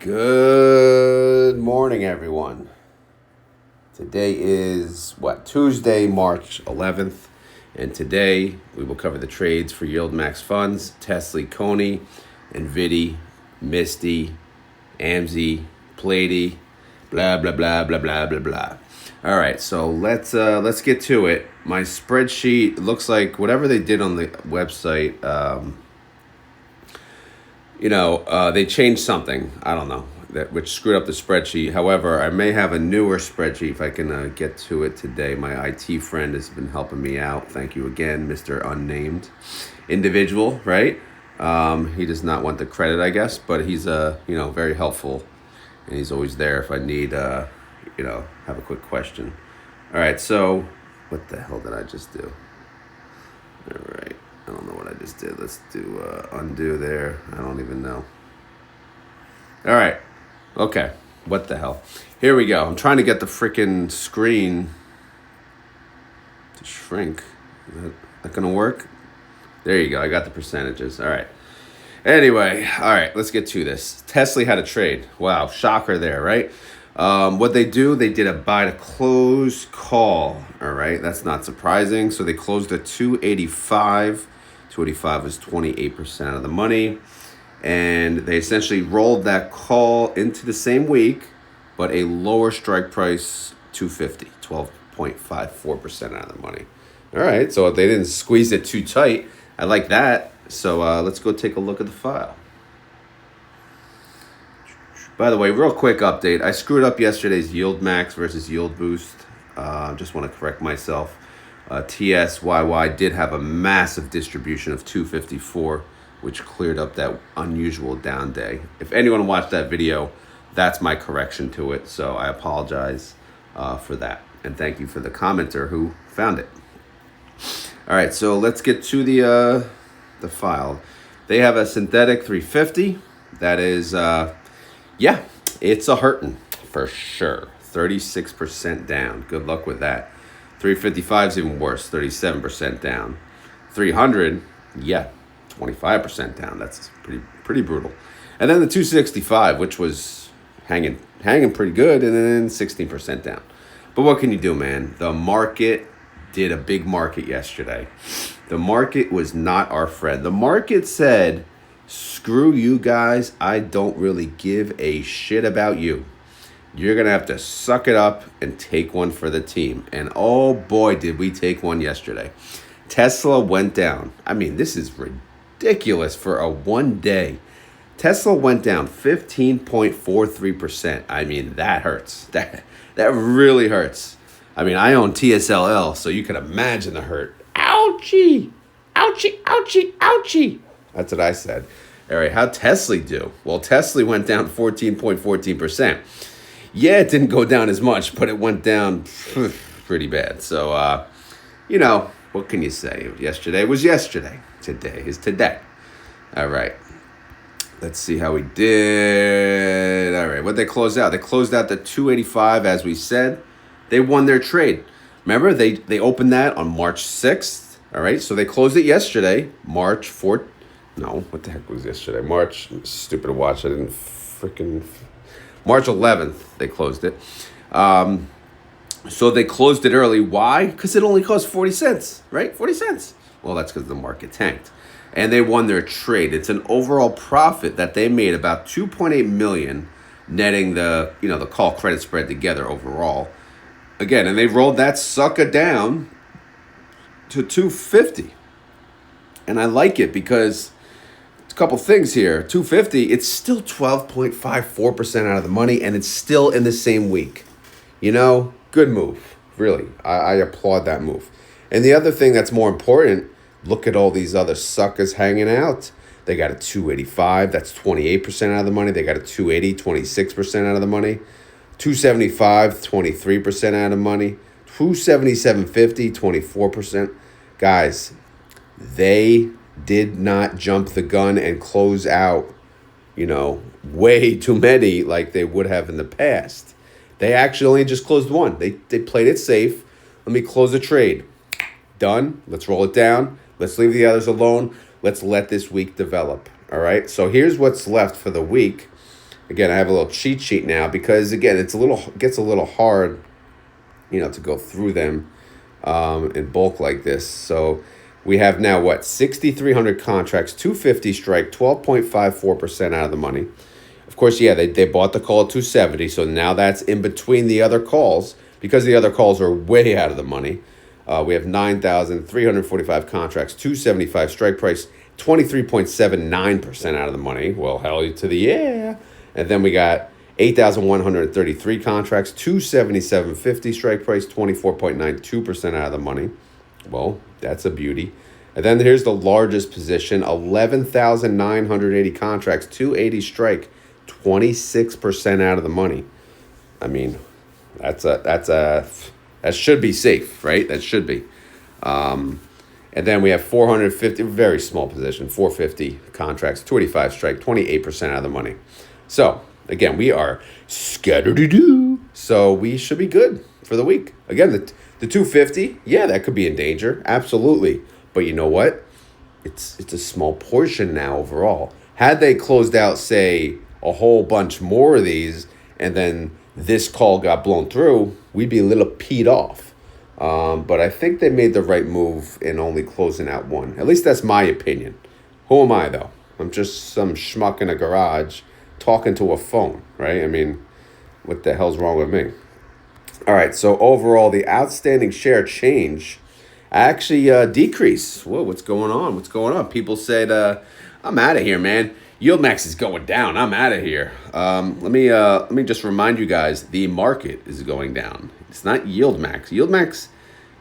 Good morning, everyone. Today is, Tuesday, March 11th. And today we will cover the trades for YieldMax funds, TSLY, Coney, NVDY, Misty, AMZY, PLTY, blah, blah, blah, blah, blah, blah, blah. All right, so let's get to it. My spreadsheet looks like whatever they did on the website, they changed something. I don't know, which screwed up the spreadsheet. However, I may have a newer spreadsheet if I can get to it today. My IT friend has been helping me out. Thank you again, Mr. Unnamed Individual, right? He does not want the credit, I guess, but he's very helpful, and he's always there if I need have a quick question. All right, so what the hell did I just do? All right. I don't know what I just did. Let's do undo there. I don't even know. All right. Okay. What the hell? Here we go. I'm trying to get the freaking screen to shrink. Is that going to work? There you go. I got the percentages. All right. Anyway. All right. Let's get to this. TSLY had a trade. Wow. Shocker there, right? What they did a buy to close call. All right. That's not surprising. So they closed at 285. 285 is 28% of the money. And they essentially rolled that call into the same week, but a lower strike price, 250, 12.54% out of the money. All right, so they didn't squeeze it too tight. I like that. So let's go take a look at the file. By the way, real quick update. I screwed up yesterday's YieldMax versus Yield Boost. Just want to correct myself. TSYY did have a massive distribution of 254, which cleared up that unusual down day. If anyone watched that video, that's my correction to it. So I apologize for that. And thank you for the commenter who found it. All right, so let's get to the file. They have a synthetic 350. That is, it's a hurtin' for sure. 36% down. Good luck with that. 355 is even worse, 37% down. 300, 25% down. That's pretty brutal. And then the 265, which was hanging pretty good, and then 16% down. But what can you do, man? The market did a big market yesterday. The market was not our friend. The market said, screw you guys. I don't really give a shit about you. You're going to have to suck it up and take one for the team. And oh boy, did we take one yesterday. Tesla went down. I mean, this is ridiculous for a one day. Tesla went down 15.43%. I mean, that hurts. That really hurts. I mean, I own TSLY, so you can imagine the hurt. Ouchie, ouchie, ouchie, ouchie. That's what I said. All right, how'd TSLY do? Well, TSLY went down 14.14%. Yeah, it didn't go down as much, but it went down pretty bad. So, what can you say? Yesterday was yesterday. Today is today. All right. Let's see how we did. All right, what'd they close out? They closed out the 285, as we said. They won their trade. Remember, they opened that on March 6th. All right, so they closed it yesterday, March 4th. No, what the heck was yesterday? Stupid to watch. I didn't freaking... March 11th, they closed it. So they closed it early. Why? Because it only cost 40 cents, right? 40 cents. Well, that's because the market tanked. And they won their trade. It's an overall profit that they made about $2.8 million, netting the call credit spread together overall. Again, and they rolled that sucker down to 250. And I like it because couple things here. 250, it's still 12.54% out of the money, and it's still in the same week. Good move. Really, I applaud that move. And the other thing that's more important, look at all these other suckers hanging out. They got a 285, that's 28% out of the money. They got a 280, 26% out of the money. 275, 23% out of the money. 277.50, 24%. Guys, they did not jump the gun and close out, way too many like they would have in the past. They actually only just closed one. They played it safe. Let me close the trade. Done. Let's roll it down. Let's leave the others alone. Let's let this week develop. All right. So here's what's left for the week. Again, I have a little cheat sheet now because again, gets a little hard, to go through them in bulk like this. So we have now what 6,300 contracts, 250 strike, 12.54% out of the money. Of course, yeah, they bought the call at 270, so now that's in between the other calls because the other calls are way out of the money. We have 9,345 contracts, 275 strike price, 23.79% out of the money. Well, hell to the yeah. And then we got 8,133 contracts, 277.50 strike price, 24.92% out of the money. Well, that's a beauty. And then here's the largest position, 11,980 contracts, 280 strike, 26% out of the money. I mean, that should be safe, right? That should be. And then we have 450, very small position, 450 contracts, 285 strike, 28% out of the money. So again, we are scattered-a-doo. So we should be good for the week. Again, the 250, yeah, that could be in danger. Absolutely. But you know what? It's a small portion now overall. Had they closed out, say, a whole bunch more of these, and then this call got blown through, we'd be a little peed off. But I think they made the right move in only closing out one. At least that's my opinion. Who am I, though? I'm just some schmuck in a garage talking to a phone, right? I mean, what the hell's wrong with me? All right, so overall, the outstanding share change actually decreased. Whoa, what's going on? What's going on? People said, I'm out of here, man. YieldMax is going down. I'm out of here. Let me just remind you guys, the market is going down. It's not YieldMax. YieldMax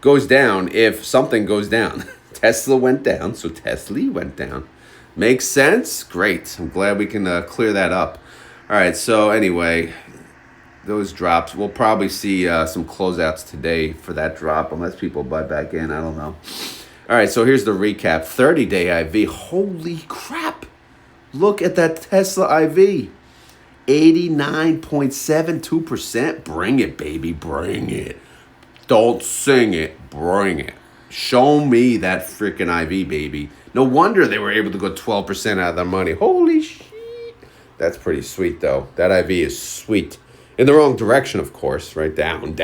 goes down if something goes down. Tesla went down, so TSLY went down. Makes sense? Great. I'm glad we can clear that up. All right, so anyway, those drops. We'll probably see some closeouts today for that drop, unless people buy back in. I don't know. All right, so here's the recap. 30-day IV. Holy crap. Look at that Tesla IV. 89.72%. Bring it, baby. Bring it. Don't sing it. Bring it. Show me that freaking IV, baby. No wonder they were able to go 12% out of their money. Holy shit. That's pretty sweet, though. That IV is sweet. In the wrong direction, of course, right? Down.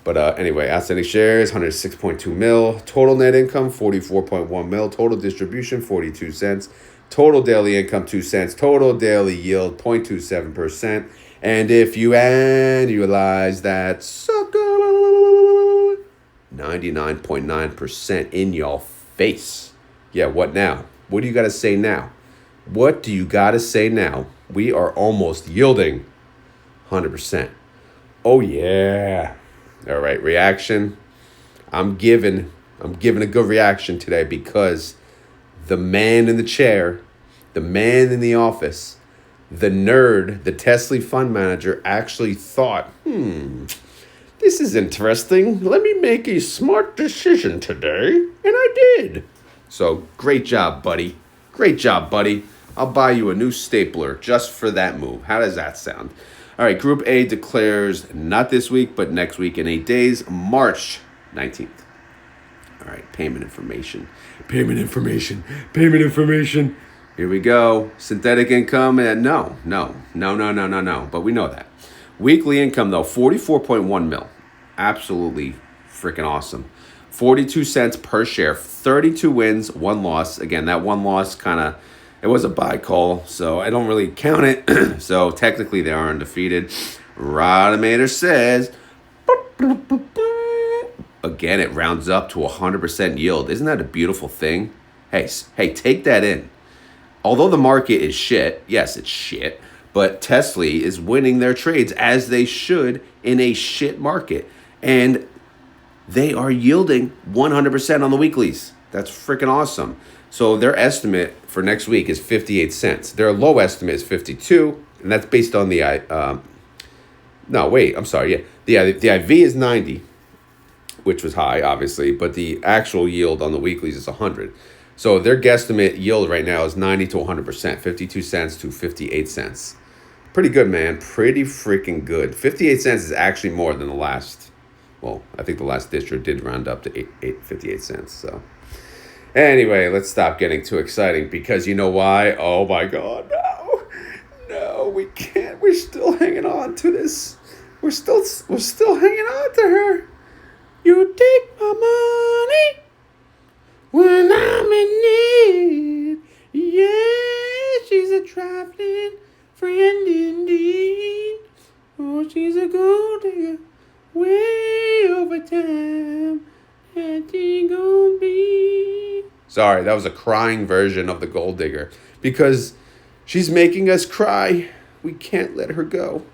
But anyway, outstanding shares, 106.2 mil. Total net income, 44.1 mil. Total distribution, 42 cents. Total daily income, 2 cents. Total daily yield, 0.27%. And if you annualize that sucker, 99.9% in your face. Yeah, what now? What do you got to say now? What do you got to say now? We are almost yielding 100%. Oh, yeah. All right, reaction. I'm giving a good reaction today because the man in the chair, the man in the office, the nerd, the TSLY fund manager actually thought, this is interesting. Let me make a smart decision today. And I did. So great job, buddy. Great job, buddy. I'll buy you a new stapler just for that move. How does that sound? All right, Group A declares not this week, but next week in 8 days, March 19th. All right, payment information. Here we go. Synthetic income, no. But we know that. Weekly income, though, 44.1 mil. Absolutely freaking awesome. 42 cents per share, 32 wins, 1 loss. Again, that 1 loss it was a buy call, so I don't really count it. So technically they are undefeated. Rodamator says, again, it rounds up to 100% yield. Isn't that a beautiful thing? Hey, take that in. Although the market is shit, yes, it's shit, but TSLY is winning their trades as they should in a shit market. And they are yielding 100% on the weeklies. That's freaking awesome. So their estimate for next week is 58 cents. Their low estimate is 52, and that's based on the the IV is 90, which was high, obviously, but the actual yield on the weeklies is 100. So their guesstimate yield right now is 90 to 100%, 52 cents to 58 cents. Pretty good, man. Pretty freaking good. 58 cents is actually more than the last. Well, I think the last district did round up to 58 cents. So anyway, let's stop getting too exciting because you know why? Oh my God, no. we can't. We're still hanging on to this. We're still hanging on to her. You take my money when I'm in need. Yeah, she's a traveling friend indeed. Oh, she's a gold digger way over time. That she gon' be. Sorry, that was a crying version of the gold digger because she's making us cry. We can't let her go.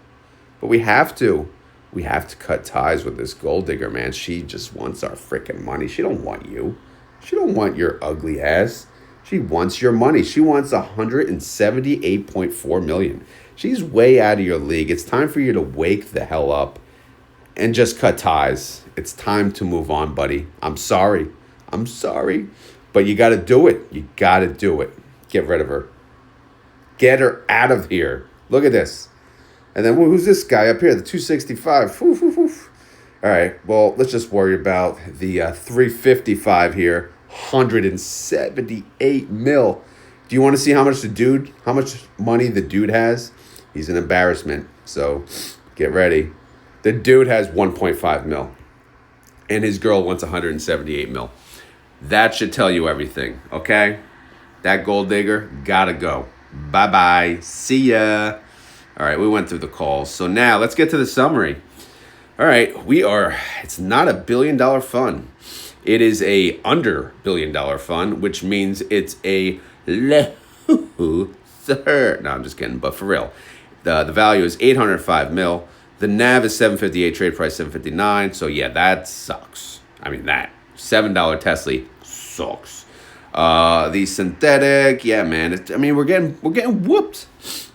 But we have to. We have to cut ties with this gold digger, man. She just wants our freaking money. She don't want you. She don't want your ugly ass. She wants your money. She wants 178.4 million. She's way out of your league. It's time for you to wake the hell up and just cut ties. It's time to move on, buddy. I'm sorry. But you got to do it. You got to do it. Get rid of her. Get her out of here. Look at this. And then who's this guy up here? The 265. All right. Well, let's just worry about the 355 here. 178 mil. Do you want to see how much money the dude has? He's an embarrassment. So get ready. The dude has 1.5 mil. And his girl wants 178 mil. That should tell you everything. Okay? That gold digger gotta go. Bye-bye. See ya. All right, we went through the calls. So now let's get to the summary. All right, it's not a $1 billion fund. It is a under $1 billion fund, which means it's a loser. No, I'm just kidding, but for real. The value is 805 mil. The NAV is 758, trade price 759. So yeah, that sucks. I mean, that $7 TSLY sucks. The synthetic, yeah, man. We're getting whooped.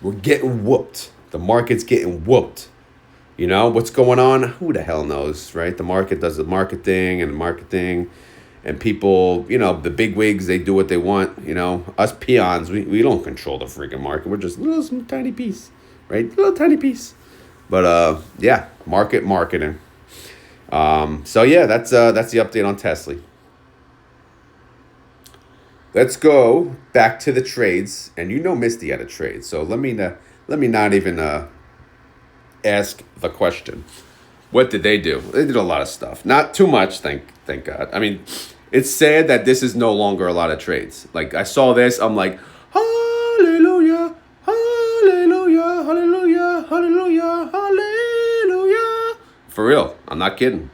We're getting whooped. The market's getting whooped. You know what's going on? Who the hell knows, right? The market does the market thing, and people, the big wigs, they do what they want. Us peons, we don't control the freaking market. We're just some tiny piece, right? Little tiny piece. But yeah, marketing. So yeah, that's the update on TSLY. Let's go back to the trades, and Misty had a trade, so let me not even ask the question. What did they do? They did a lot of stuff, not too much, thank God. I mean, it's sad that this is no longer a lot of trades. Like I saw this, I'm like, hallelujah, hallelujah, hallelujah, hallelujah, hallelujah. For real, I'm not kidding.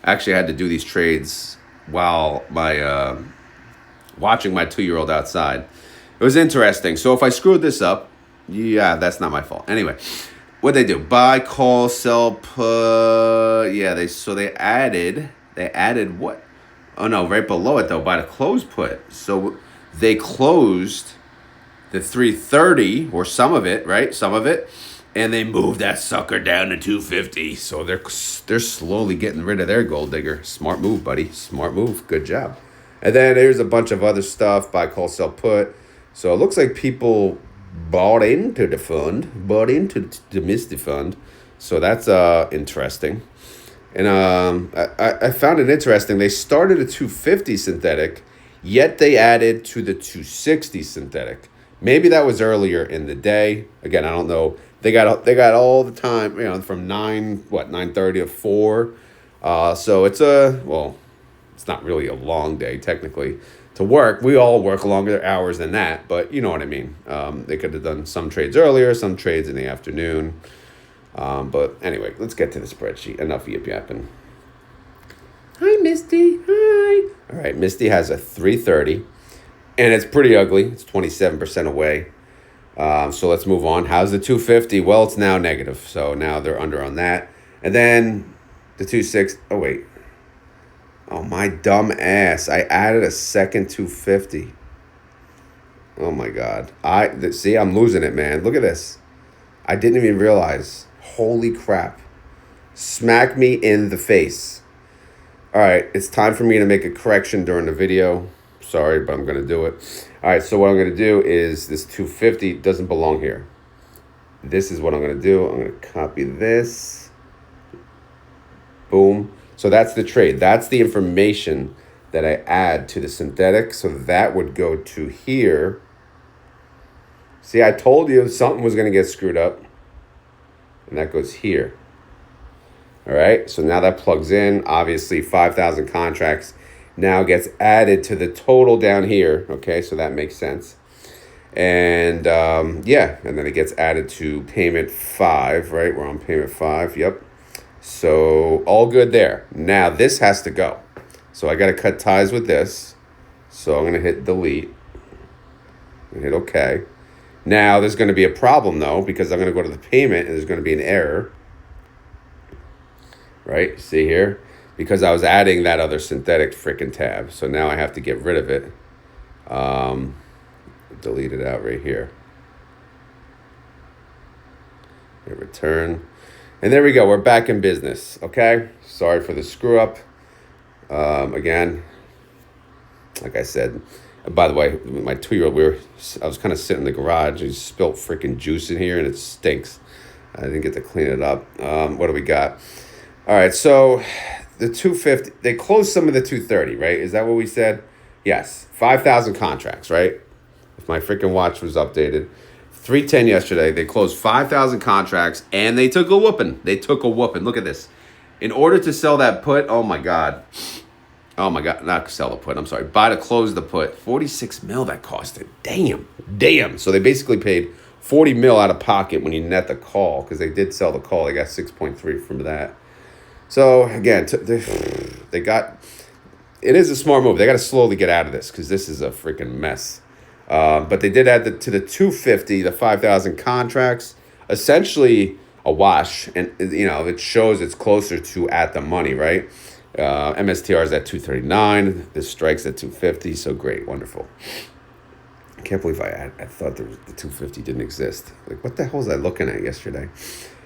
Actually, I had to do these trades while watching my 2-year-old outside. It was interesting. So if I screwed this up, yeah, that's not my fault. Anyway, what'd they do? Buy, call, sell, put. Yeah, they added what? Oh no, right below it though, buy the close put. So they closed the 330 or some of it, right? Some of it. And they moved that sucker down to 250. So they're slowly getting rid of their gold digger. Smart move, buddy. Smart move. Good job. And then there's a bunch of other stuff, buy, call, sell, put. So it looks like people bought into the fund, bought into the Misty fund. So that's interesting. And I found it interesting. They started a 250 synthetic, yet they added to the 260 synthetic. Maybe that was earlier in the day. Again, I don't know. They got all the time, from 9:30 to 4. So it's it's not really a long day technically to work. We all work longer hours than that, but you know what I mean. They could have done some trades earlier, some trades in the afternoon. But anyway, let's get to the spreadsheet. Enough yip yapping. Hi, Misty. Hi. All right, Misty has a 330, and it's pretty ugly. It's 27% away. So let's move on. How's the 250? Well, it's now negative, so now they're under on that. And then the 26. Oh wait. Oh, my dumb ass. I added a second 250. Oh, my God. See, I'm losing it, man. Look at this. I didn't even realize. Holy crap. Smack me in the face. All right, it's time for me to make a correction during the video. Sorry, but I'm going to do it. All right, so what I'm going to do is this 250 doesn't belong here. This is what I'm going to do. I'm going to copy this. Boom. So that's the trade. That's the information that I add to the synthetic. So that would go to here. See, I told you something was going to get screwed up. And that goes here. All right, so now that plugs in. Obviously, 5,000 contracts now gets added to the total down here. Okay, so that makes sense. And yeah, and then it gets added to payment 5, right? We're on payment 5, yep. So all good there. Now this has to go. So I got to cut ties with this. So I'm going to hit delete and hit OK. Now there's going to be a problem though, because I'm going to go to the payment and there's going to be an error. Right, see here? Because I was adding that other synthetic freaking tab. So now I have to get rid of it. Delete it out right here. Hit return. And there we go. We're back in business. Okay. Sorry for the screw up. Again, like I said, by the way, my 2-year-old, I was kind of sitting in the garage. He spilt freaking juice in here and it stinks. I didn't get to clean it up. What do we got? All right. So the 250, they closed some of the 230, right? Is that what we said? Yes. 5,000 contracts, right? If my freaking watch was updated. 310 yesterday. They closed 5,000 contracts and they took a whooping. Look at this. In order to sell that put, oh my God. Not sell the put. I'm sorry. Buy to close the put. 46 mil that cost it. Damn. So they basically paid 40 mil out of pocket when you net the call, because they did sell the call. They got 6.3 from that. So again, they got, it is a smart move. They got to slowly get out of this because this is a freaking mess. But they did add to the 250, the 5,000 contracts, essentially a wash. And, you know, it shows it's closer to at the money, right? MSTR is at 239. This strike's at 250. So great. Wonderful. I can't believe I thought the 250 didn't exist. Like, what the hell was I looking at yesterday?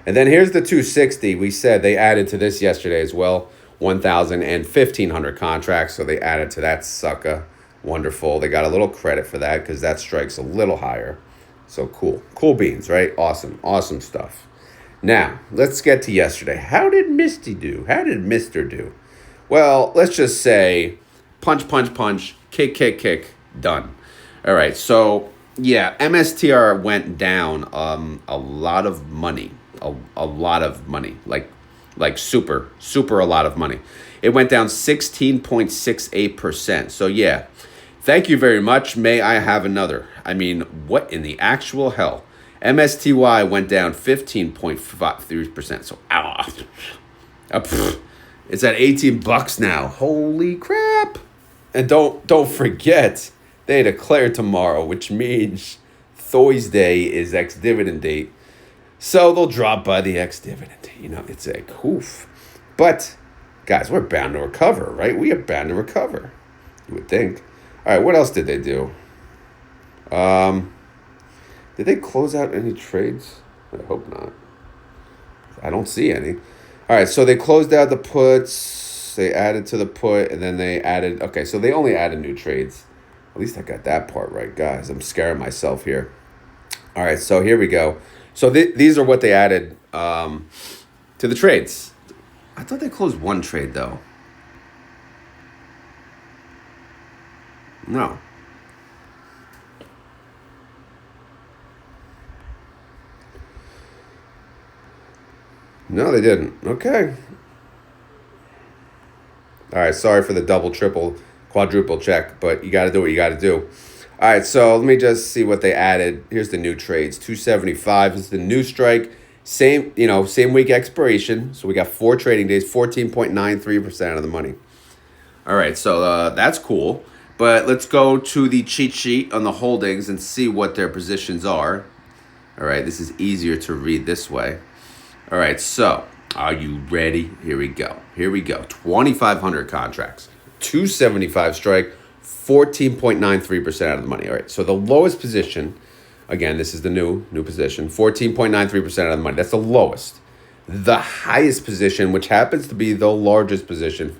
And then here's the 260. We said they added to this yesterday as well. 1,000 and 1,500 contracts. So they added to that sucker. Wonderful. They got a little credit for that because that strike's a little higher. So cool. Cool beans, right? Awesome stuff. Now, let's get to yesterday. How did Misty do? How did Mr. do? Well, let's just say punch, kick, done. All right, so yeah, MSTR went down a lot of money. A lot of money, like super a lot of money. It went down 16.68%. So yeah, thank you very much. May I have another? I mean, what in the actual hell? MSTY went down 15.53%. So it's at $18 now. Holy crap! And don't forget, they declare tomorrow, which means Thursday is ex-dividend date. So they'll drop by the ex-dividend. You know, it's a oof. But, guys, we're bound to recover, right? We are bound to recover, you would think. All right, what else did they do? Did they close out any trades? I hope not. I don't see any. All right, so they closed out the puts. They added to the put, and then they added... Okay, so they only added new trades. At least I got that part right, guys. I'm scaring myself here. All right, so here we go. So these are what they added to the trades. I thought they closed one trade, though. No. No, they didn't. Okay. All right, sorry for the double, triple, quadruple check, but you got to do what you got to do. All right, so let me just see what they added. Here's the new trades. 275 is the new strike. Same week expiration. So we got 4 trading days, 14.93% of the money. All right, so that's cool. But let's go to the cheat sheet on the holdings and see what their positions are. All right, this is easier to read this way. All right, so are you ready? Here we go. 2,500 contracts, 275 strike, 14.93% out of the money. All right, so the lowest position, again, this is the new position, 14.93% of the money. That's the lowest. The highest position, which happens to be the largest position,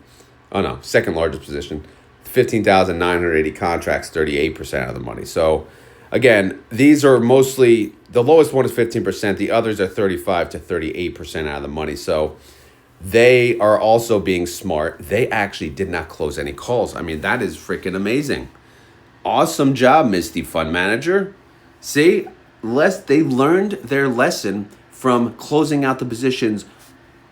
second largest position, 15,980 contracts, 38% of the money. So again, these are mostly, the lowest one is 15%. The others are 35 to 38% out of the money. So they are also being smart. They actually did not close any calls. I mean, that is freaking amazing. Awesome job, Misty Fund Manager. See, they learned their lesson from closing out the positions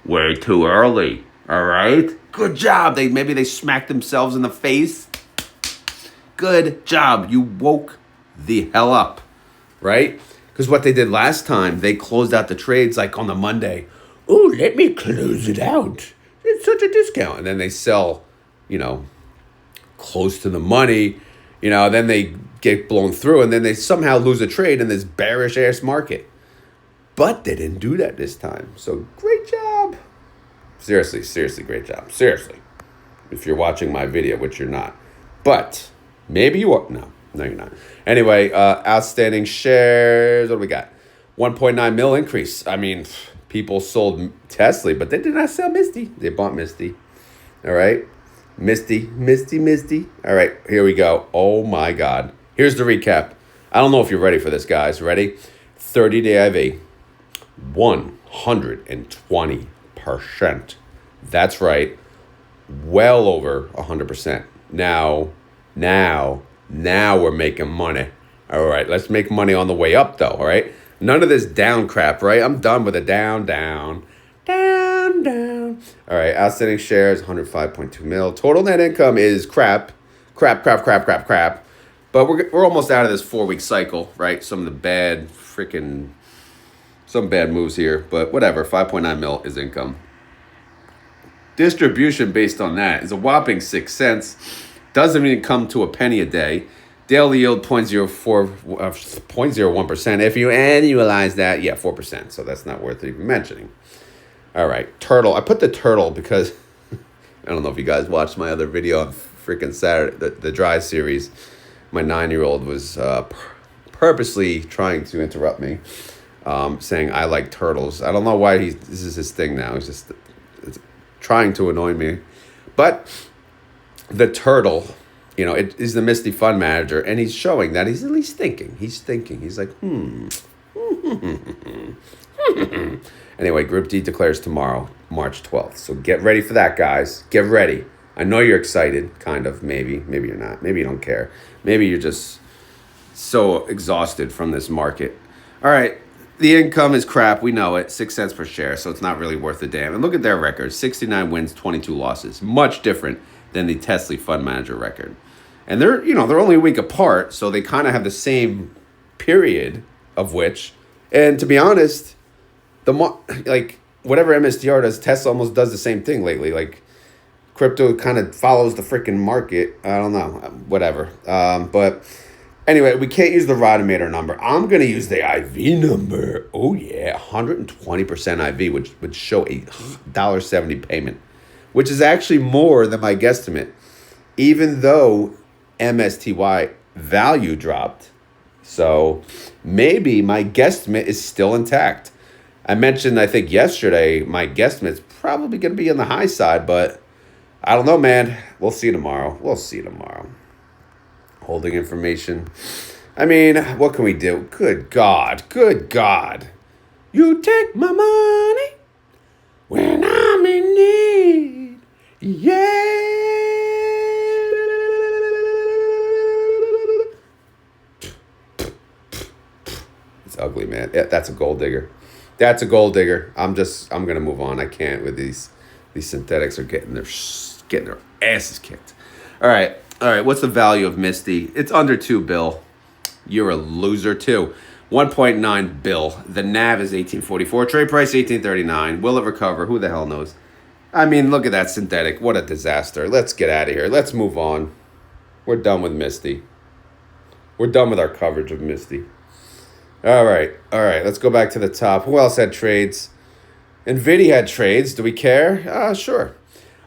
way too early. All right? Good job. Maybe they smacked themselves in the face. Good job. You woke the hell up, right? Because what they did last time, they closed out the trades like on the Monday. Oh, let me close it out. It's such a discount. And then they sell, close to the money. Then they get blown through and then they somehow lose a trade in this bearish ass market. But they didn't do that this time. So great job. Seriously, great job. Seriously. If you're watching my video, which you're not. But maybe you are. No, you're not. Anyway, outstanding shares. What do we got? 1.9 mil increase. I mean, people sold TSLY, but they did not sell Misty. They bought Misty. All right. Misty. All right, here we go. Oh, my God. Here's the recap. I don't know if you're ready for this, guys. Ready? 30-day IV. 120%. That's right. Well over 100%. Now we're making money. All right, let's make money on the way up, though, all right? None of this down crap, right? I'm done with the down. All right, outstanding shares, 105.2 mil. Total net income is crap. But we're almost out of this 4-week cycle, right? Some bad moves here, but whatever. 5.9 mil is income. Distribution based on that is a whopping 6 cents. Doesn't even come to a penny a day. Daily yield 0.01%. If you annualize that, 4%. So that's not worth even mentioning. All right, turtle. I put the turtle because I don't know if you guys watched my other video on freaking Saturday, the dry series. My 9-year-old was purposely trying to interrupt me, saying I like turtles. I don't know why this is his thing now. It's trying to annoy me. But the turtle, it is the Misty fund manager, and he's showing that he's at least thinking. He's thinking. He's like, Anyway, Group D declares tomorrow, March 12th. So get ready for that, guys. Get ready. I know you're excited, kind of, maybe. Maybe you're not. Maybe you don't care. Maybe you're just so exhausted from this market. All right, the income is crap. We know it. 6 cents per share, so it's not really worth a damn. And look at their record. 69 wins, 22 losses. Much different than the TSLY fund manager record. And they're only a week apart, so they kind of have the same period of which. And to be honest, whatever MSTY does, Tesla almost does the same thing lately. Like, crypto kind of follows the freaking market. I don't know, whatever. But anyway, we can't use the Rodometer number. I'm going to use the IV number. Oh, yeah, 120% IV, which would show a $1.70 payment, which is actually more than my guesstimate, even though MSTY value dropped. So maybe my guesstimate is still intact. I mentioned, I think yesterday, my guesstimate's probably going to be on the high side, but I don't know, man. We'll see tomorrow. Holding information. I mean, what can we do? Good God. You take my money when I'm in need. Yeah. It's ugly, man. Yeah, that's a gold digger. I'm going to move on. I can't with these synthetics are getting their asses kicked. All right. What's the value of Misty? It's under 2 bill. You're a loser too. 1.9 bill. The NAV is 1844. Trade price 1839. Will it recover? Who the hell knows? I mean, look at that synthetic. What a disaster. Let's get out of here. Let's move on. We're done with Misty. We're done with our coverage of Misty. All right. Let's go back to the top. Who else had trades? NVDY had trades. Do we care? Sure.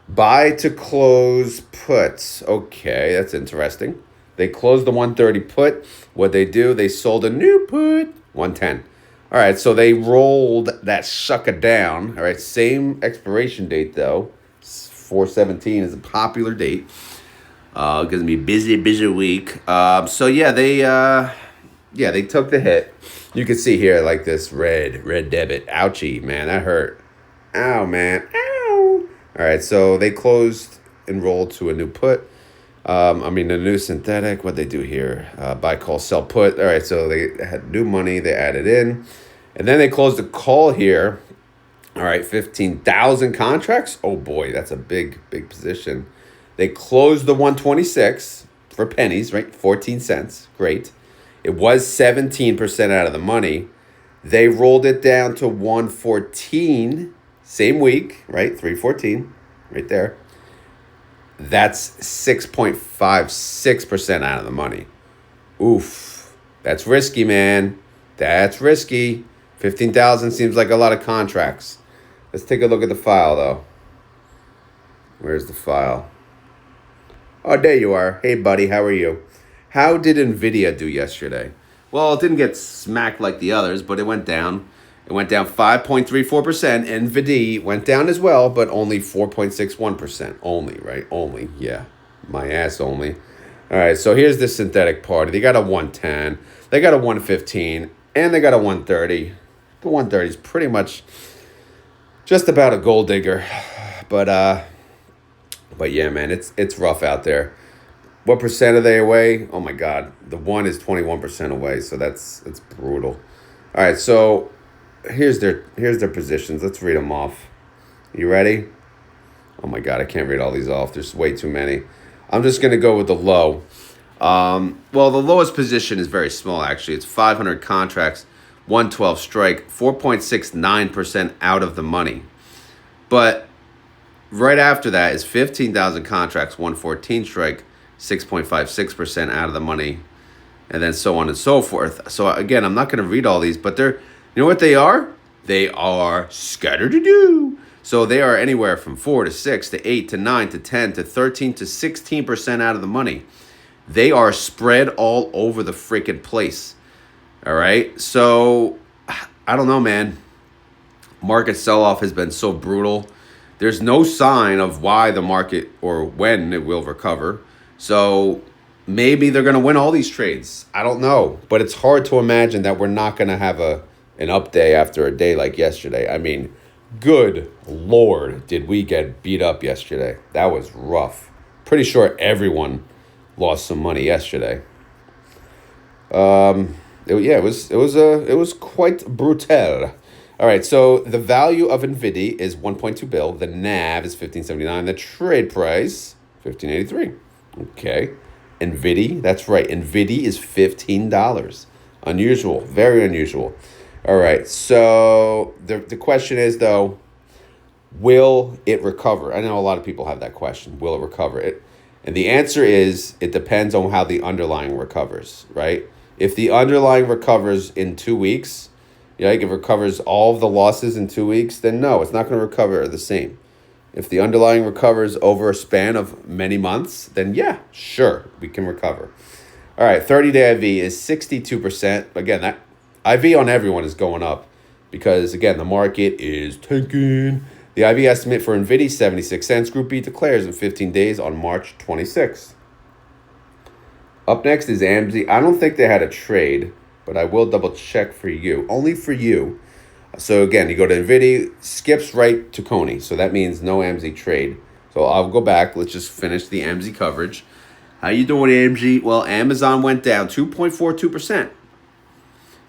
Buy to close puts. Okay, that's interesting. They closed the 130 put. What they do, they sold a new put, 110. All right, so they rolled that sucker down. All right, same expiration date, though. 4/17 is a popular date. It's going to be busy week. They took the hit. You can see here, like this red debit. Ouchie, man, that hurt. Ow, man, ow. All right, so they closed and rolled to a new put. I mean, the new synthetic, what they do here, buy, call, sell, put. All right, so they had new money, they added in. And then they closed the call here. All right, 15,000 contracts. Oh boy, that's a big position. They closed the 126 for pennies, right? 14 cents. Great. It was 17% out of the money. They rolled it down to 114 same week, right? 314 right there. That's 6.56% out of the money. Oof. That's risky, man. That's risky. 15,000 seems like a lot of contracts. Let's take a look at the file, though. Where's the file? Oh, there you are. Hey, buddy, how are you? How did Nvidia do yesterday? Well, it didn't get smacked like the others, but it went down. It went down 5.34%. NVDY went down as well, but only 4.61%. Only, right? Only. Yeah. My ass only. All right, so here's the synthetic party. They got a 110. They got a 115. And they got a 130. The 130 is pretty much just about a gold digger. But yeah, man, it's rough out there. What percent are they away? Oh, my God. The one is 21% away, so that's brutal. All right, so here's their positions. Let's read them off. You ready? Oh my God, I can't read all these off. There's way too many. I'm just gonna go with the low. Well, the lowest position is very small actually. It's 500 contracts, 112 strike, 4.69% out of the money. But right after that is 15,000 contracts, 114 strike, 6.56% out of the money, and then so on and so forth. So again, I'm not going to read all these, but they're, you know what they are? They are scattered-a-doo. So they are anywhere from 4 to 6 to 8 to 9 to 10 to 13 to 16% out of the money. They are spread all over the freaking place. All right? So I don't know, man. Market sell-off has been so brutal. There's no sign of why the market or when it will recover. So maybe they're going to win all these trades. I don't know. But it's hard to imagine that we're not going to have an up day after a day like yesterday. I mean, good Lord, did we get beat up yesterday. That was rough. Pretty sure everyone lost some money yesterday. It was quite brutal. All right, so the value of NVIDIA is 1.2 bill. The NAV is 1579. The trade price 1583. Okay, NVIDIA. That's right. NVIDIA is $15. Unusual, very unusual. All right, so the question is though, will it recover? I know a lot of people have that question. Will it recover? And the answer is it depends on how the underlying recovers, right? If the underlying recovers in 2 weeks, like it recovers all of the losses in 2 weeks, then no, it's not going to recover the same. If the underlying recovers over a span of many months, then yeah, sure, we can recover. All right, 30-day IV is 62%. Again, that IV on everyone is going up because, again, the market is tanking. The IV estimate for NVIDIA, 76 cents. Group B declares in 15 days on March 26th. Up next is AMZY. I don't think they had a trade, but I will double check for you. Only for you. So again, you go to NVIDIA, skips right to Coney. So that means no AMZY trade. So I'll go back. Let's just finish the AMZY coverage. How you doing, AMZY? Well, Amazon went down 2.42%.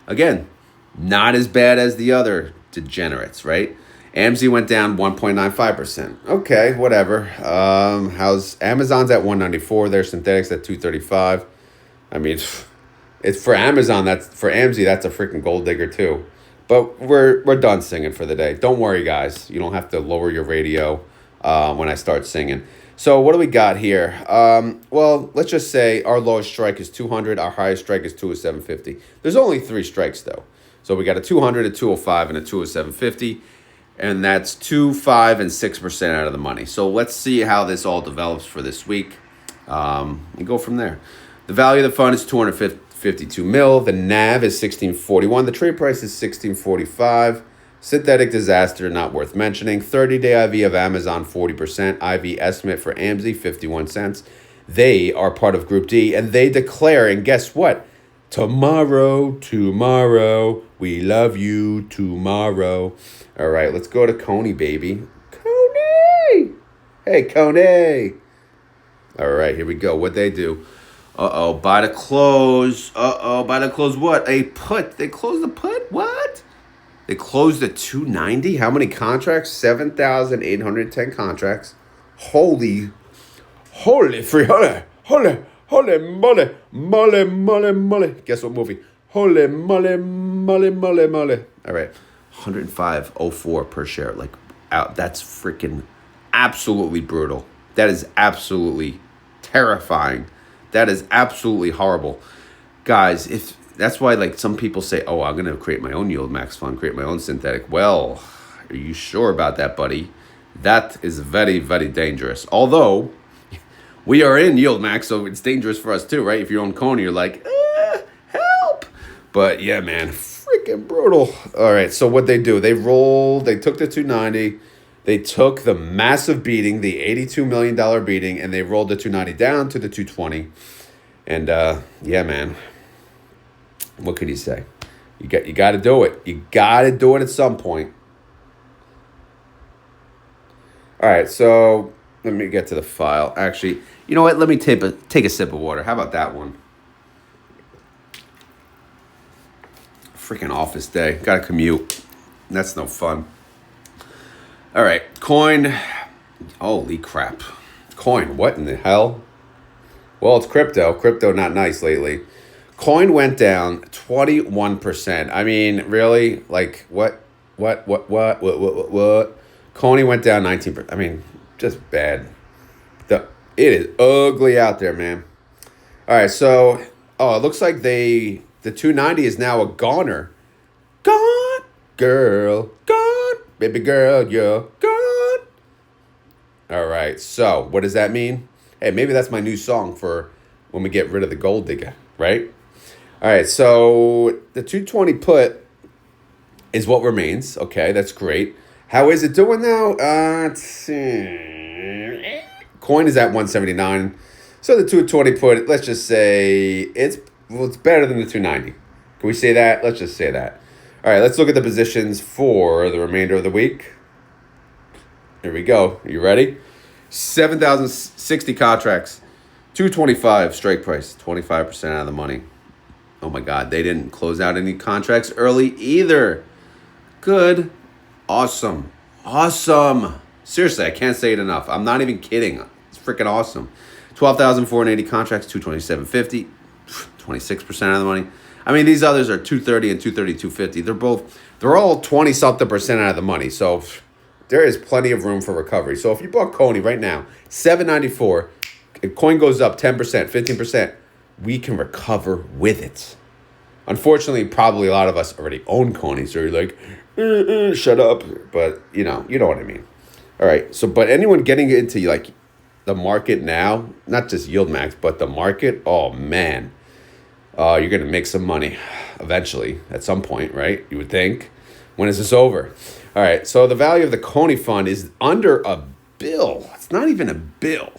Again, not as bad as the other degenerates, right? AMZY went down 1.95%. Okay, whatever. How's Amazon's at 194? Their synthetics at 235. I mean, it's for Amazon. That's for AMZY. That's a freaking gold digger too. But we're done singing for the day. Don't worry, guys. You don't have to lower your radio when I start singing. So what do we got here? Well, let's just say our lowest strike is 200. Our highest strike is 207.50. There's only 3 strikes, though. So we got a 200, a 205, and a 207.50. And that's 2, 5, and 6% out of the money. So let's see how this all develops for this week. And go from there. The value of the fund is 252 mil. The NAV is 1641. The trade price is 1645. Synthetic disaster, not worth mentioning. 30-day IV of Amazon, 40%. IV estimate for AMZY, 51 cents. They are part of Group D, and they declare, and guess what? Tomorrow, we love you tomorrow. All right, let's go to Coney, baby. Coney! Hey, Coney! All right, here we go. What they do? Uh-oh, buy the close. Uh-oh, buy the close what? A put. They closed the put? What? They closed the 290? How many contracts? 7,810 contracts. Holy free, holy moly. Guess what movie? Holy moly. All right, 105.04 per share. Like, out. That's freaking absolutely brutal. That is absolutely terrifying. That is absolutely horrible. Guys, if that's why, like, some people say, oh, I'm going to create my own YieldMax fund, create my own synthetic. Well, are you sure about that, buddy? That is very, very dangerous. Although, we are in YieldMax, so it's dangerous for us too, right? If you own Coney, you're like, help. But yeah, man, freaking brutal. All right, so what they do, they took the 290, they took the massive beating, the $82 million beating, and they rolled the 290 down to the 220. And yeah, man, what can you say? You got to do it. You got to do it at some point. All right, so let me get to the file. Actually, you know what? Let me take a sip of water. How about that one? Freaking office day. Got to commute. That's no fun. All right, coin. Holy crap. Coin, what in the hell? Well, it's crypto. Crypto not nice lately. Coin went down 21%. I mean, really? Like, what? Coney went down 19%. I mean, just bad. It is ugly out there, man. All right, so, it looks like the 290 is now a goner. Gone, girl, gone. Baby girl, you're gone. All right, so what does that mean? Hey, maybe that's my new song for when we get rid of the gold digger, right? All right, so the 220 put is what remains. Okay, that's great. How is it doing now? Let's see. Coin is at 179. So the 220 put, let's just say it's better than the 290. Can we say that? Let's just say that. All right, let's look at the positions for the remainder of the week. Here we go. Are you ready? 7,060 contracts. 225 strike price. 25% out of the money. Oh my God, they didn't close out any contracts early either. Good. Awesome. Seriously, I can't say it enough. I'm not even kidding. It's freaking awesome. 12,480 contracts, 227.50, 26% of the money. I mean, these others are 230 and 230, 250. They're all 20-something% out of the money. So there is plenty of room for recovery. So if you bought Coney right now, $7.94, if coin goes up 10%, 15%, we can recover with it. Unfortunately, probably a lot of us already own Coney, so you're like, shut up. But you know what I mean. All right. So, but anyone getting into like the market now, not just YieldMax, but the market, oh man, you're gonna make some money eventually at some point, right? You would think. When is this over? All right. So the value of the Coney fund is under $1 billion. It's not even $1 billion.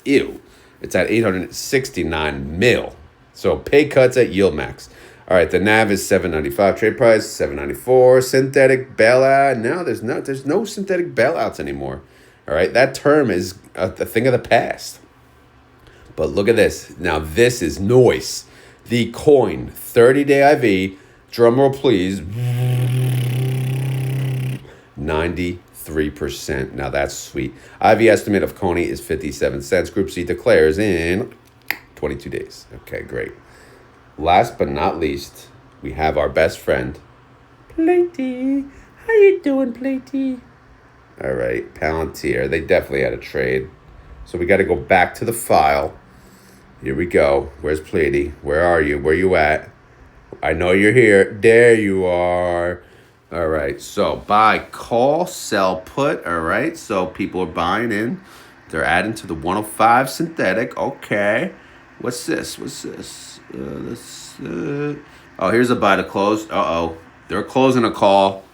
Ew. It's at 869 mil. So pay cuts at YieldMax. All right, the NAV is 795. Trade price 794. Synthetic bailout. No, there's no synthetic bailouts anymore. All right, that term is a thing of the past. But look at this. Now this is noise. The coin 30-day IV. Drum roll, please. 93%. Now that's sweet. IV estimate of Coney is 57 cents. Group C declares in 22 days. Okay, great. Last but not least, we have our best friend, PLTY. How you doing, PLTY? All right, Palantir. They definitely had a trade. So we got to go back to the file. Here we go. Where's PLTY? Where are you? Where you at? I know you're here. There you are. All right, so buy, call, sell, put. All right, so people are buying in. They're adding to the 105 synthetic. Okay. What's this? Oh, here's a buy to close. They're closing a call.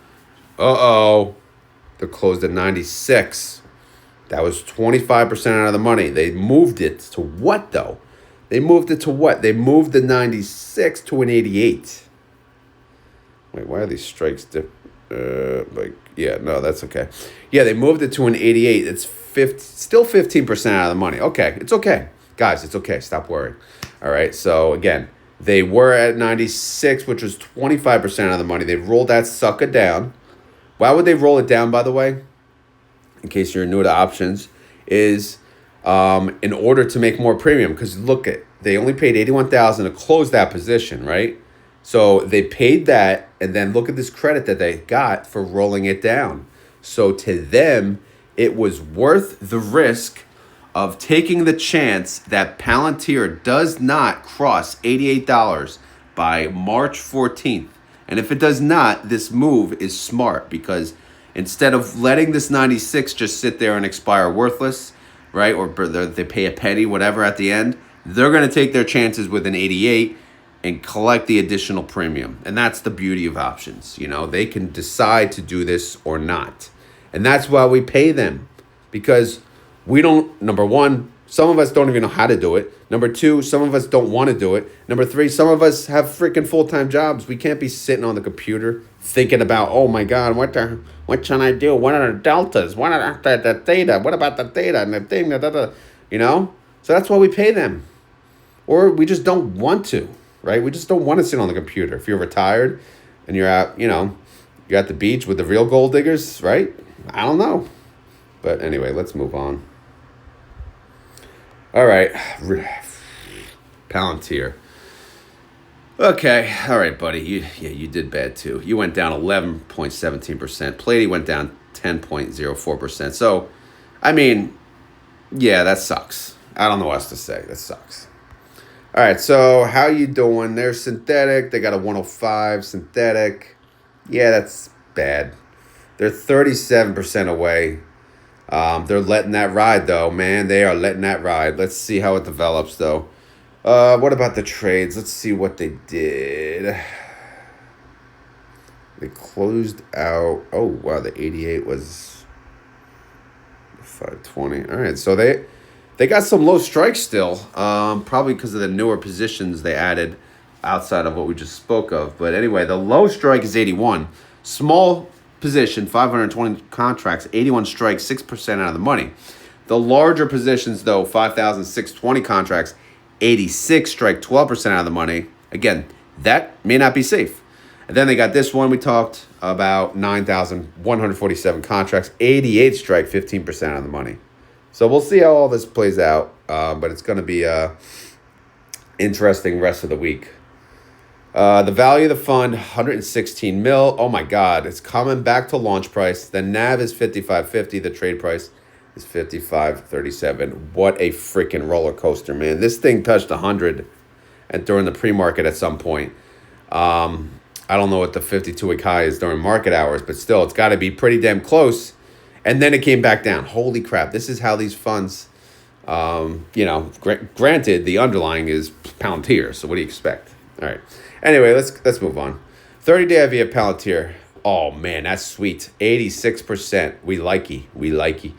They're closed at 96. That was 25% out of the money. They moved it to what, though? They moved the 96 to an 88. Wait, why are these strikes different? That's okay. Yeah, they moved it to an 88. It's still 15% out of the money. Okay, it's okay. Guys, it's okay. Stop worrying. All right. So again, they were at 96, which was 25% of the money. They rolled that sucker down. Why would they roll it down, by the way? In case you're new to options, is in order to make more premium. Because look at, they only paid $81,000 to close that position, right? So they paid that, and then look at this credit that they got for rolling it down. So to them, it was worth the risk of taking the chance that Palantir does not cross $88 by March 14th. And if it does not, this move is smart, because instead of letting this 96 just sit there and expire worthless, right, or they pay a penny, whatever, at the end, they're going to take their chances with an 88 and collect the additional premium. And that's the beauty of options. You know, they can decide to do this or not. And that's why we pay them, because we don't, number one, some of us don't even know how to do it. Number two, some of us don't want to do it. Number three, some of us have freaking full-time jobs. We can't be sitting on the computer thinking about, oh my God, what can I do? What are the deltas? What are the theta? What about the theta and the thing? You know? So that's why we pay them. Or we just don't want to, right? We just don't want to sit on the computer. If you're retired and you're out, you know, you're at the beach with the real gold diggers, right? I don't know. But anyway, let's move on. All right. Palantir. Okay. All right, buddy. You did bad too. You went down 11.17%. PLTY went down 10.04%. So, I mean, yeah, that sucks. I don't know what else to say. That sucks. All right, so how you doing? They're synthetic. They got a 105 synthetic. Yeah, that's bad. They're 37% away. They're letting that ride, though, man. They are letting that ride. Let's see how it develops, though. What about the trades? Let's see what they did. They closed out. Oh, wow, the 88 was 520. All right, so they got some low strikes still, probably because of the newer positions they added outside of what we just spoke of. But anyway, the low strike is 81. Small position, 520 contracts, 81 strikes, 6% out of the money. The larger positions, though, 5,620 contracts, 86 strike, 12% out of the money. Again, that may not be safe. And then they got this one we talked about, 9,147 contracts, 88 strike, 15% out of the money. So we'll see how all this plays out, but it's going to be a interesting rest of the week. The value of the fund, 116 mil. Oh my God, it's coming back to launch price. The NAV is 55.50. The trade price is 55.37. What a freaking roller coaster, man! This thing touched 100, and during the pre-market at some point. I don't know what the 52-week high is during market hours, but still, it's got to be pretty damn close. And then it came back down. Holy crap! This is how these funds, granted, the underlying is Palantir. So what do you expect? All right. Anyway, let's move on. 30-day IV at Palantir. Oh man, that's sweet. 86%. We likey.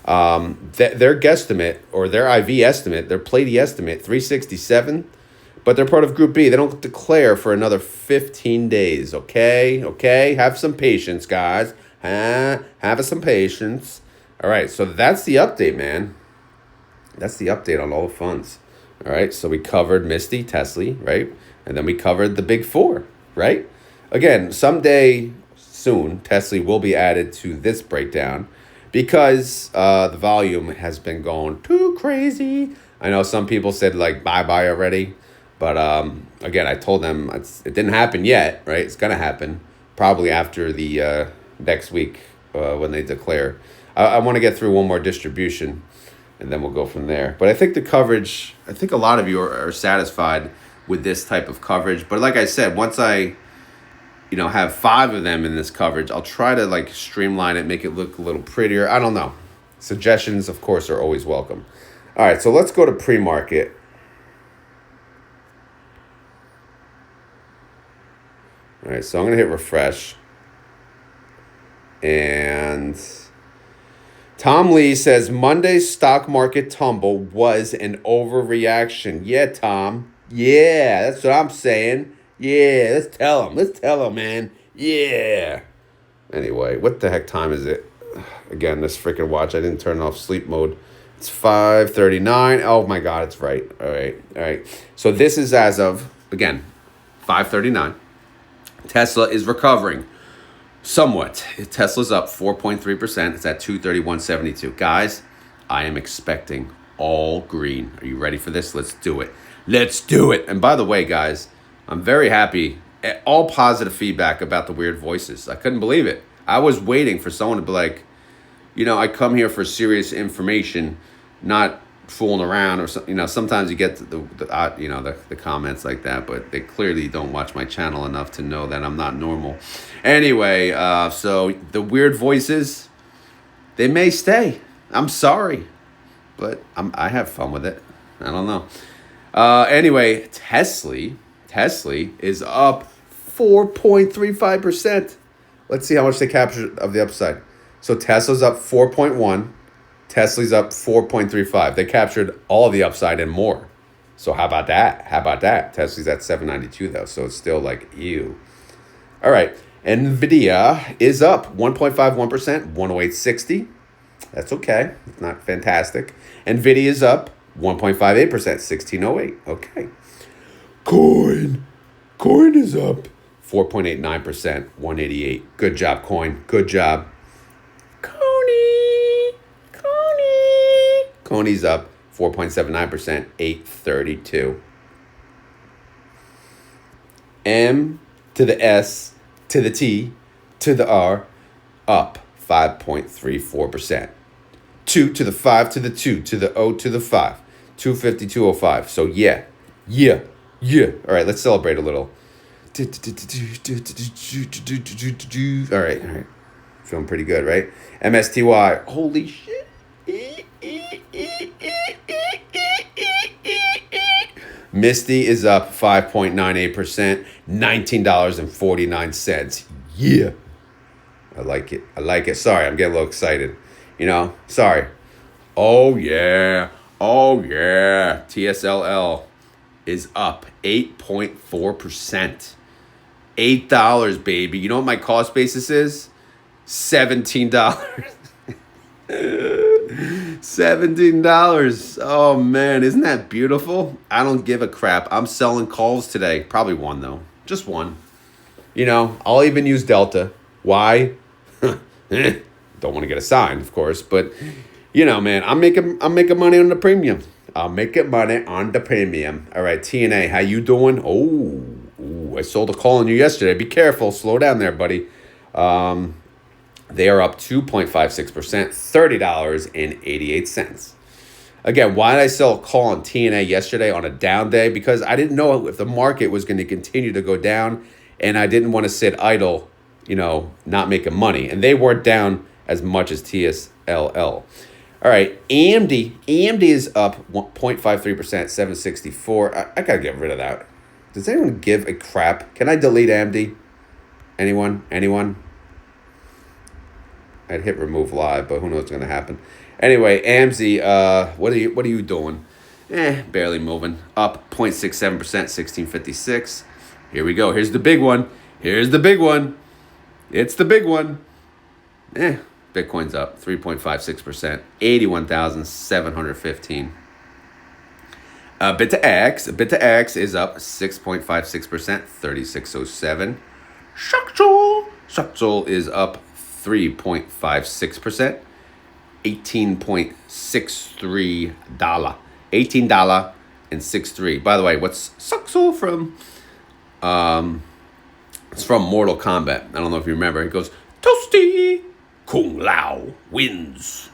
Their guesstimate or their IV estimate, their PLTY estimate, 367. But they're part of Group B. They don't declare for another 15 days. Okay. Have some patience, guys. Have some patience. All right. So that's the update, man. That's the update on all the funds. All right. So we covered Misty, TSLY, right? And then we covered the big four, right? Again, someday soon, TSLY will be added to this breakdown because the volume has been going too crazy. I know some people said like bye-bye already. But again, I told them it didn't happen yet, right? It's going to happen probably after the next week when they declare. I want to get through one more distribution, and then we'll go from there. But I think the coverage, I think a lot of you are satisfied with this type of coverage. But like I said, once I have 5 of them in this coverage, I'll try to like streamline it, make it look a little prettier. I don't know. Suggestions, of course, are always welcome. All right, so let's go to pre-market. All right, so I'm going to hit refresh. And Tom Lee says, Monday's stock market tumble was an overreaction. Yeah, Tom. Yeah, that's what I'm saying. Yeah, let's tell him, man. Yeah. Anyway, what the heck time is it? Again, this freaking watch. I didn't turn off sleep mode It's 5:39. Oh my God, it's right. All right. So this is as of, again, 5:39. Tesla is recovering somewhat. Tesla's up 4.3%. It's at 231.72. Guys, I am expecting all green. Are you ready for this? Let's do it. Let's do it. And by the way, guys, I'm very happy. All positive feedback about the weird voices. I couldn't believe it. I was waiting for someone to be like, I come here for serious information, not fooling around or something. Sometimes you get the comments like that, but they clearly don't watch my channel enough to know that I'm not normal. Anyway, so the weird voices, they may stay. I'm sorry, but I have fun with it. I don't know. Anyway, TSLY is up 4.35%. Let's see how much they captured of the upside. So Tesla's up 4.1. TSLY's up 4.35. They captured all of the upside and more. So how about that? TSLY's at 792 though, so it's still like ew. All right, NVIDIA is up 1.51%, 108.60. That's okay. It's not fantastic. NVIDIA is up 1.58%, 1608. Okay. Coin is up 4.89%, 188. Good job, Coin. Good job. Coney's up 4.79%, 832. M to the S to the T to the R, up 5.34%. 2 to the 5 to the 2 to the O to the 5, 250, So yeah. All right, let's celebrate a little. All right. Feeling pretty good, right? MSTY. Holy shit. Misty is up 5.98%, $19.49. Yeah. I like it. Sorry, I'm getting a little excited. Sorry. Oh yeah. TSLY is up 8.4%. $8, baby. You know what my cost basis is? $17. $17. Oh man, isn't that beautiful? I don't give a crap. I'm selling calls today. Probably one though. Just one. I'll even use Delta. Why? Don't want to get a sign, of course, but man, I'm making money on the premium. I'm making money on the premium. All right, TNA, how you doing? Oh, I sold a call on you yesterday. Be careful. Slow down there, buddy. They are up 2.56%, $30.88. Again, why did I sell a call on TNA yesterday on a down day? Because I didn't know if the market was going to continue to go down, and I didn't want to sit idle, not making money. And they weren't down as much as TSLY. All right, AMZY is up 0.53%, 764. I got to get rid of that. Does anyone give a crap? Can I delete AMZY? Anyone? I'd hit remove live, but who knows what's going to happen. Anyway, AMZY, what are you doing? Barely moving. Up 0.67%, 1656. Here we go. Here's the big one. It's the big one. Bitcoin's up 3.56%, 81,715. BitX is up 6.56%, 3607. Shakjol is up 3.56%, $18.63. $18.63. By the way, what's Shakjol from? It's from Mortal Kombat. I don't know if you remember. It goes, Toasty Kung Lao wins.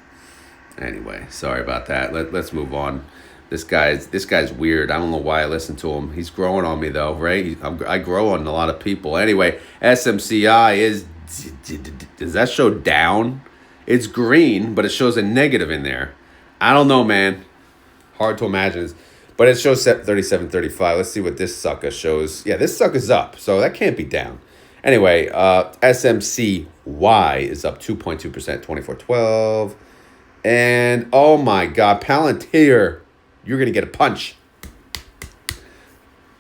Anyway, sorry about that. Let's move on. This guy's weird. I don't know why I listen to him. He's growing on me though, right? I grow on a lot of people. Anyway, SMCI is, does that show down? It's green, but it shows a negative in there. I don't know, man. Hard to imagine. But it shows 37.35. Let's see what this sucker shows. Yeah, this sucker's up, so that can't be down. Anyway, SMCY is up 2.2%, 24.12. And oh my God, Palantir, you're going to get a punch.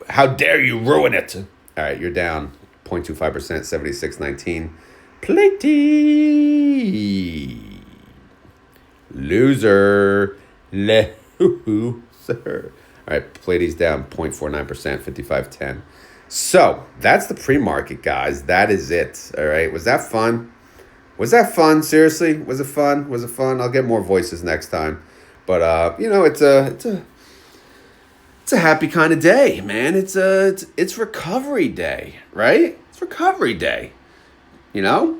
How dare you ruin it? All right, you're down 0.25%, 76.19. PLTY. Loser. Loser. All right, play these down 0.49%, 55.10. So that's the pre-market, guys. That is it. All right. Was that fun? Was that fun? Seriously, was it fun? Was it fun? I'll get more voices next time. But it's a happy kind of day, man. It's recovery day, right? It's recovery day. You know,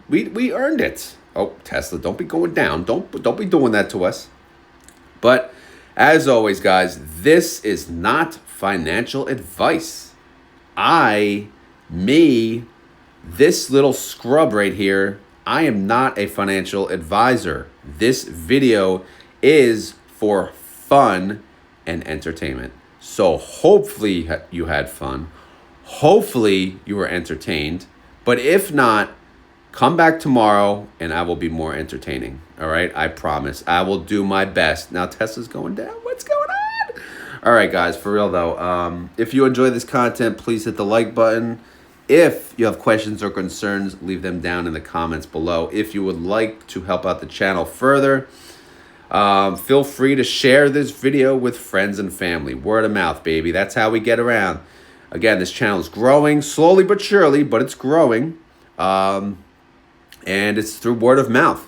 we earned it. Oh, Tesla, don't be going down. Don't be doing that to us. But as always, guys, this is not financial advice. This little scrub right here, I am not a financial advisor. This video is for fun and entertainment. So hopefully you had fun. Hopefully you were entertained. But if not, come back tomorrow and I will be more entertaining. All right, I promise. I will do my best. Now Tesla's going down. What's going on? All right, guys, for real though. If you enjoy this content, please hit the like button. If you have questions or concerns, leave them down in the comments below. If you would like to help out the channel further, feel free to share this video with friends and family. Word of mouth, baby. That's how we get around. Again, this channel is growing slowly but surely, but it's growing. And it's through word of mouth.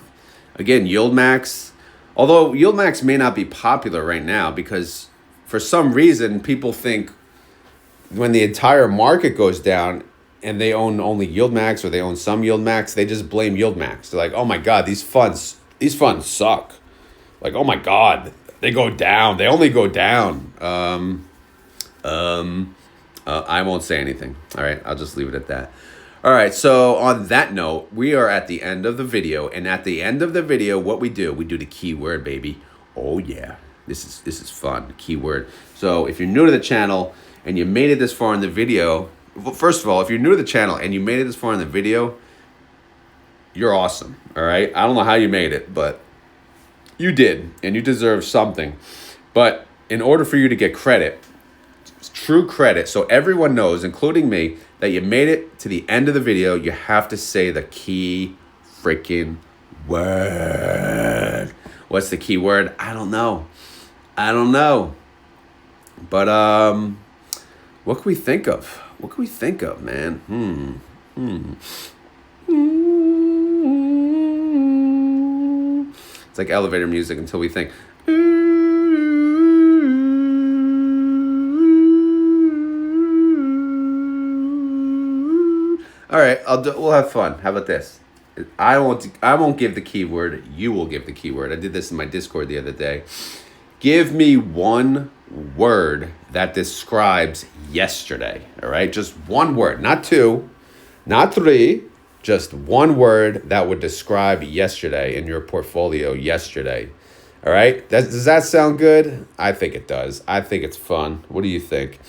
Again, YieldMax. Although YieldMax may not be popular right now because for some reason people think when the entire market goes down and they own only YieldMax or they own some YieldMax, they just blame YieldMax. They're like, oh my God, these funds suck. Like, oh my God, they go down. They only go down. I won't say anything. All right, I'll just leave it at that. All right, so on that note, we are at the end of the video. And at the end of the video, what we do the keyword, baby. Oh, yeah. This is fun, keyword. So if you're new to the channel and you made it this far in the video, well, first of all, if you're new to the channel and you made it this far in the video, you're awesome, all right? I don't know how you made it, but you did, and you deserve something. But in order for you to get credit, true credit, so everyone knows, including me, that you made it to the end of the video, you have to say the key freaking word. What's the key word? I don't know. But what can we think of? What can we think of, man? It's like elevator music until we think. All right, we'll have fun. How about this? I won't give the keyword. You will give the keyword. I did this in my Discord the other day. Give me one word that describes yesterday. All right, just one word, not two, not three. Just one word that would describe yesterday in your portfolio yesterday. All right, does that sound good? I think it does. I think it's fun. What do you think?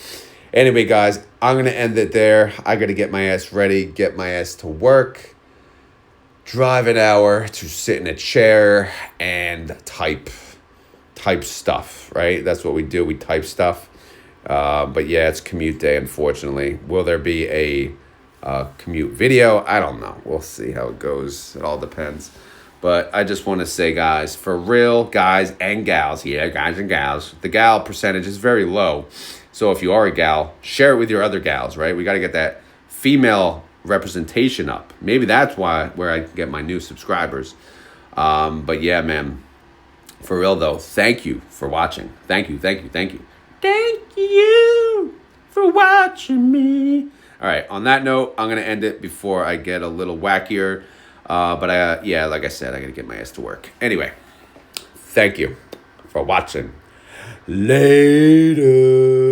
Anyway, guys, I'm going to end it there. I got to get my ass ready, get my ass to work, drive an hour to sit in a chair and type stuff, right? That's what we do. We type stuff. But yeah, it's commute day, unfortunately. Will there be a commute video? I don't know. We'll see how it goes. It all depends. But I just want to say, guys, for real, guys and gals, yeah, guys and gals, the gal percentage is very low. So if you are a gal, share it with your other gals, right? We got to get that female representation up. Maybe that's where I get my new subscribers. But yeah, man, for real though, thank you for watching. Thank you. Thank you for watching me. All right, on that note, I'm going to end it before I get a little wackier. But yeah, like I said, I got to get my ass to work. Anyway, thank you for watching. Later.